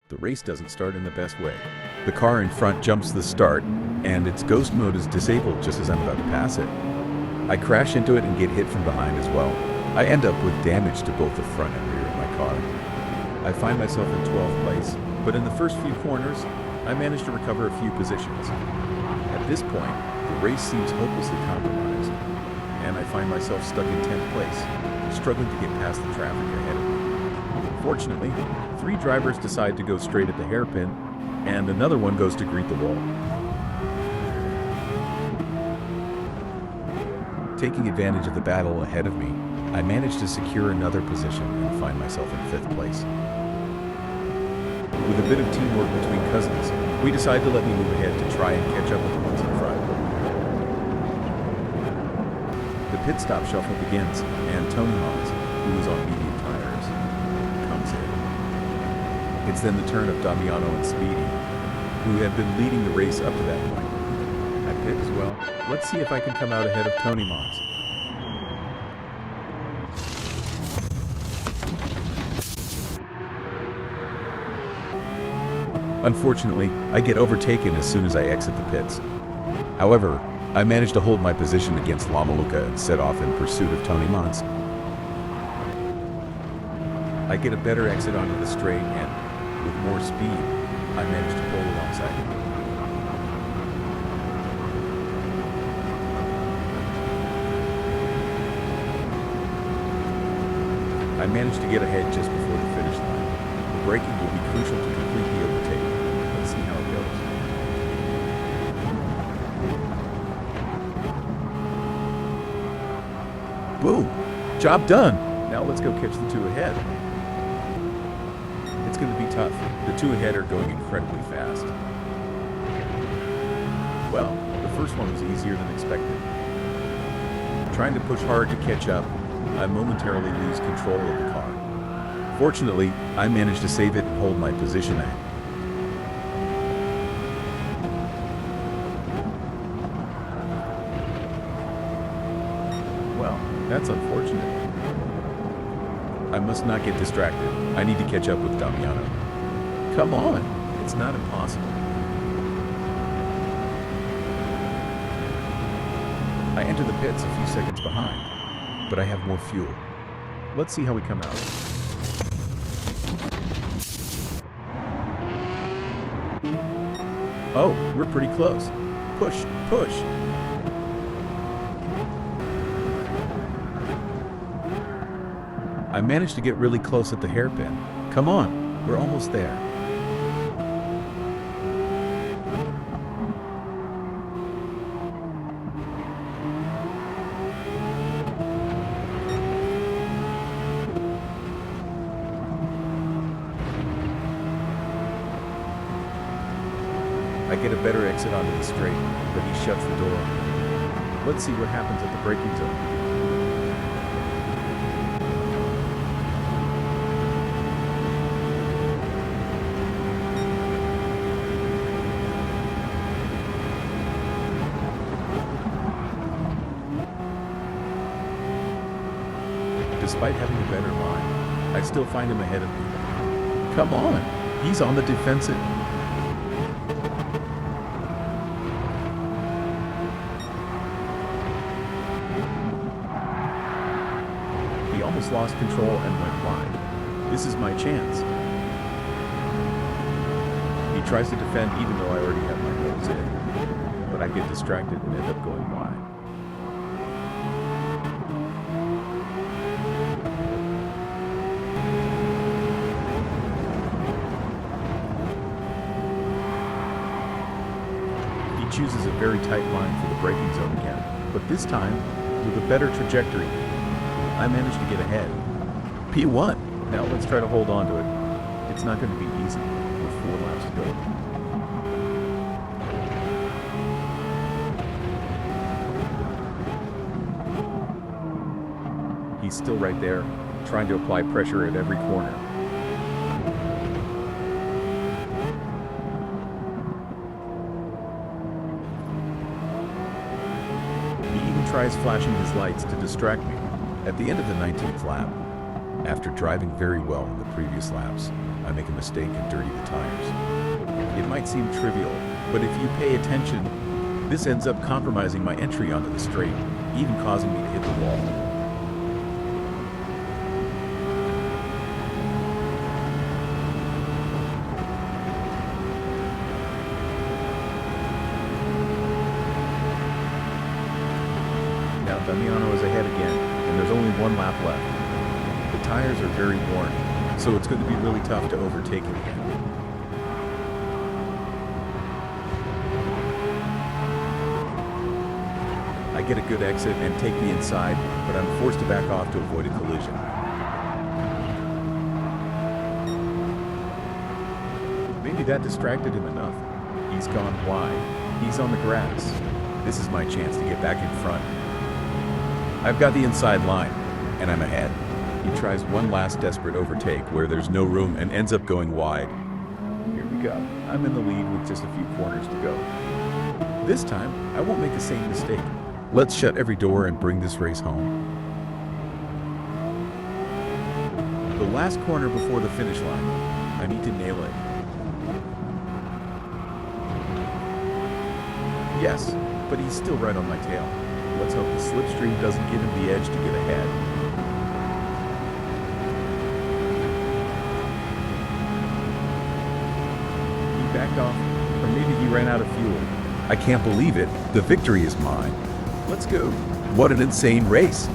The race doesn't start in the best way. The car in front jumps the start, and its ghost mode is disabled just as I'm about to pass it. I crash into it and get hit from behind as well. I end up with damage to both the front and rear of my car. I find myself in 12th place, but in the first few corners, I manage to recover a few positions. At this point, the race seems hopelessly compromised, and I find myself stuck in 10th place, struggling to get past the traffic ahead of me. Fortunately, 3 drivers decide to go straight at the hairpin, and another one goes to greet the wall. Taking advantage of the battle ahead of me, I manage to secure another position and find myself in 5th place. With a bit of teamwork between cousins, we decide to let me move ahead to try and catch up with the ones in front. The pit stop shuffle begins, and Tony Hans, who is on medium tires, comes in. It's then the turn of Damiano and Speedy, who had been leading the race up to that point. I pit as well. Let's see if I can come out ahead of Tony Mons. Unfortunately, I get overtaken as soon as I exit the pits. However, I manage to hold my position against Lamaluca and set off in pursuit of Tony Mons. I get a better exit onto the straight and, with more speed, I manage to pull alongside him. I managed to get ahead just before the finish line. The braking will be crucial to complete the overtake. Let's see how it goes. Boom! Job done! Now let's go catch the 2 ahead. It's going to be tough. The 2 ahead are going incredibly fast. Well, the first one was easier than expected. Trying to push hard to catch up, I momentarily lose control of the car. Fortunately, I managed to save it and hold my position ahead. Well, that's unfortunate. I must not get distracted. I need to catch up with Damiano. Come on, it's not impossible. I enter the pits a few seconds behind, but I have more fuel. Let's see how we come out. Oh, we're pretty close. Push, push. I managed to get really close at the hairpin. Come on, we're almost there. I get a better exit onto the straight, but he shuts the door. Let's see what happens at the braking zone. Despite having a better line, I still find him ahead of me. Come on, he's on the defensive. He almost lost control and went wide. This is my chance. He tries to defend even though I already have my nose in, but I get distracted and end up going wide. He chooses a very tight line for the braking zone again, but this time, with a better trajectory, I managed to get ahead. P1. Now let's try to hold on to it. It's not going to be easy with 4 laps to go. He's still right there, trying to apply pressure at every corner. He even tries flashing his lights to distract me. At the end of the 19th lap, after driving very well in the previous laps, I make a mistake and dirty the tires. It might seem trivial, but if you pay attention, this ends up compromising my entry onto the straight, even causing me to hit the wall. Now Damiano is ahead again, and there's only one lap left. The tires are very worn, so it's going to be really tough to overtake it again. I get a good exit and take the inside, but I'm forced to back off to avoid a collision. Maybe that distracted him enough. He's gone wide. He's on the grass. This is my chance to get back in front. I've got the inside line, and I'm ahead. He tries one last desperate overtake where there's no room and ends up going wide. Here we go. I'm in the lead with just a few corners to go. This time, I won't make the same mistake. Let's shut every door and bring this race home. The last corner before the finish line. I need to nail it. Yes, but he's still right on my tail. Let's hope the slipstream doesn't give him the edge to get ahead. He backed off, or maybe he ran out of fuel. I can't believe it. The victory is mine. Let's go. What an insane race.